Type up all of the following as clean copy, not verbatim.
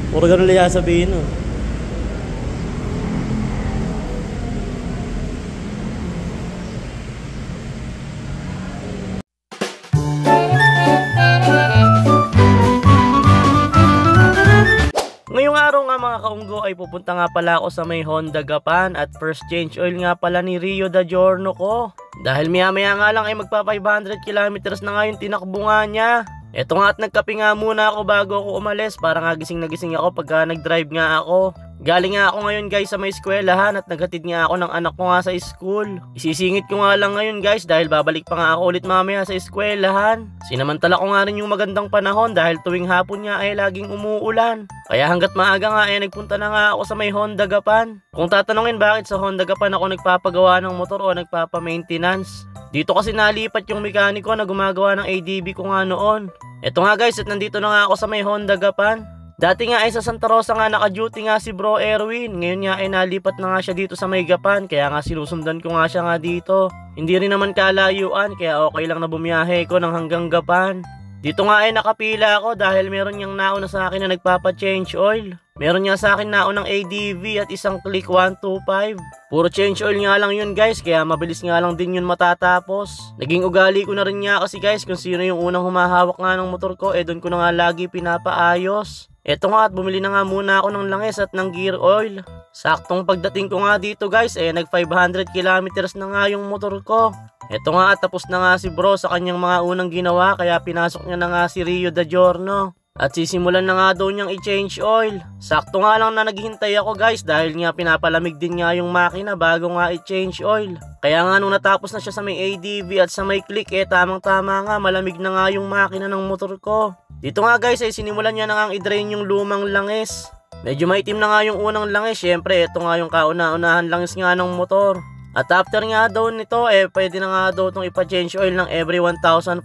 Puro ganun lang sasabihin, no? Ngayong araw nga mga kaunggo ay pupunta nga pala ako sa may Honda Gapan at first change oil nga pala ni Rio da Giorno ko. Dahil maya nga lang ay magpa 500 kilometers na nga yung tinakbo nga niya. Eto nga at nagkape nga muna ako bago ako umalis para nga gising na gising ako pagka nag-drive nga ako. Galing nga ako ngayon guys sa may eskwelahan at naghatid nga ako ng anak ko nga sa school. Isisingit ko nga lang ngayon guys dahil babalik pa nga ako ulit mamaya sa eskwelahan. Sinamantala ko nga rin yung magandang panahon dahil tuwing hapon nga ay laging umuulan. Kaya hanggat maaga nga ay nagpunta na nga ako sa may Honda Gapan. Kung tatanungin bakit sa Honda Gapan ako nagpapagawa ng motor o nagpapa-maintenance, dito kasi nalipat yung mekaniko na gumagawa ng ADB ko nga noon. Eto nga guys at nandito na nga ako sa may Honda Gapan. Dati nga ay sa Santa Rosa nga naka-duty nga si Bro Erwin. Ngayon nga ay nalipat na nga siya dito sa may Gapan. Kaya nga sinusundan ko nga siya nga dito. Hindi rin naman kalayuan kaya okay lang na bumiyahe ko ng hanggang Gapan. Dito nga ay nakapila ako dahil meron niyang nauna sa akin na nagpapa-change oil. Meron niya sa akin naunang ADV at isang click 125. Puro change oil nga lang yun guys kaya mabilis nga lang din yun matatapos. Naging ugali ko na rin nga kasi guys kung sino yung unang humahawak nga ng motor ko doon ko na nga lagi pinapaayos. Eto nga at bumili na nga muna ako ng langis at ng gear oil. Saktong pagdating ko nga dito guys nag 500 kilometers na nga yung motor ko. Eto nga at tapos na nga si bro sa kanyang mga unang ginawa kaya pinasok niya na nga si Rio da Giorno. At sisimulan na nga daw niyang i-change oil. Sakto nga lang na naghihintay ako guys dahil nga pinapalamig din nga yung makina bago nga i-change oil. Kaya nga nung natapos na siya sa may ADV at sa may click tamang tama nga malamig na nga yung makina ng motor ko. Dito nga guys ay sinimulan niya na nga i-drain yung lumang langis. Medyo maitim na nga yung unang langis, syempre ito nga yung kauna-unahan langis nga ng motor. At after nga daw nito pwede na nga daw itong ipa-change oil ng every 1,500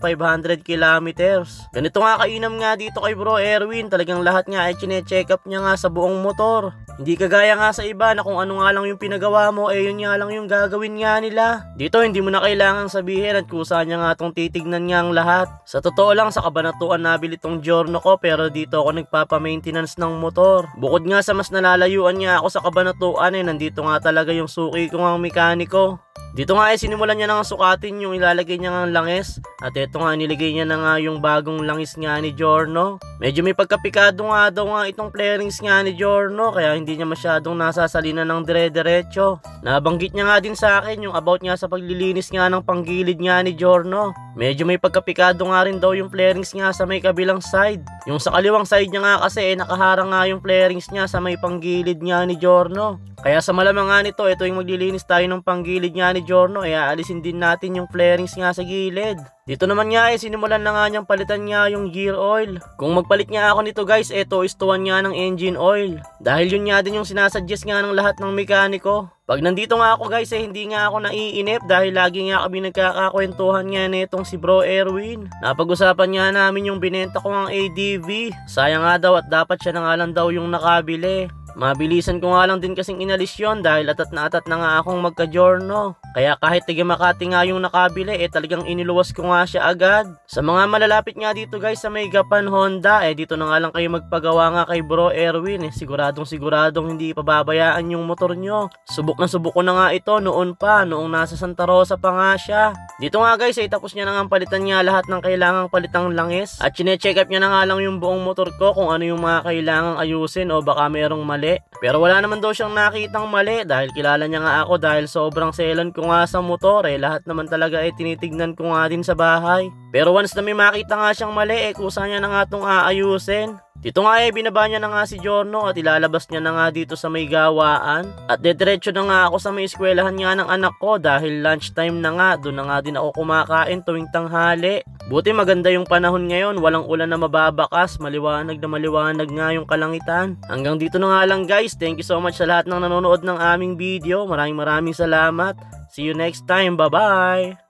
kilometers. Ganito nga kainam nga dito kay Bro Erwin, talagang lahat nga ay chine-check up niya nga sa buong motor. Hindi kagaya nga sa iba na kung ano nga lang yung pinagawa mo yun nga lang yung gagawin nga nila. Dito hindi mo na kailangang sabihin at kusa niya nga itong titignan niya ang lahat. Sa totoo lang sa Kabanatuan nabili tong Giorno ko pero dito ako nagpapa-maintenance ng motor. Bukod nga sa mas nalalayuan niya ako sa Kabanatuan nandito nga talaga yung suki ko nga mekaniko. Dito nga sinimulan niya na nga sukatin yung ilalagay niya nga langis. At ito nga niligay niya na nga yung bagong langis nga ni Giorno. Medyo may pagkapikado nga daw nga itong flarings nga ni Giorno kaya hindi niya masyadong nasasalina ng dire-diretso. Nabanggit niya nga din sa akin yung about nga sa paglilinis nga ng panggilid nga ni Giorno. Medyo may pagkapikado nga rin daw yung flarings nga sa may kabilang side. Yung sa kaliwang side niya nga kasi nakaharang nga yung flarings niya sa may panggilid nga ni Giorno. Kaya sa malamang nga nito, ito yung maglilinis tayo ng panggilid nga ni Giorno, aalisin din natin yung flarings nga sa gilid. Dito naman nga sinimulan na nga niyang palitan nga yung gear oil. Kung magpalit nga ako nito guys, ito istuwan nga ng engine oil. Dahil yun nga din yung sinasuggest nga ng lahat ng mekaniko. Pag nandito nga ako guys hindi nga ako naiinip dahil lagi nga kami nagkakakwentuhan nga netong si Bro Erwin. Napag-usapan nga namin yung binenta ko ng ADV. Sayang nga daw at dapat siya na nga lang daw yung nakabili. Mabilisan ko nga lang din kasing inalis yun dahil atat na nga akong magka-Giorno. Kaya kahit taga Makati nga yung nakabili talagang iniluwas ko nga siya agad. Sa mga malalapit nga dito guys sa may Gapan Honda dito na nga lang kayo magpagawa nga kay Bro Erwin siguradong hindi pababayaan yung motor nyo. Subok ko na nga ito noong nasa Santa Rosa pa nga siya. Dito nga guys tapos niya na nga palitan niya lahat ng kailangang palitang langis. At chine-check up niya na nga lang yung buong motor ko kung ano yung mga kailangang ayusin o baka merong mali. Pero wala naman daw siyang nakitang mali dahil kilala niya nga ako dahil sobrang selan ko nga sa motor lahat naman talaga tinitignan ko nga din sa bahay. Pero once na may makita nga siyang mali kusa niya na nga itong aayusin. Dito nga binaba niya na nga si Giorno at ilalabas niya na nga dito sa may gawaan. At dediretso na nga ako sa may eskwelahan nga ng anak ko dahil lunchtime na nga. Doon na nga din ako kumakain tuwing tanghali. Buti maganda yung panahon ngayon, walang ulan na mababakas, maliwanag na maliwanag nga yung kalangitan. Hanggang dito na nga lang guys, thank you so much sa lahat ng nanonood ng aming video. Maraming salamat. See you next time, bye bye!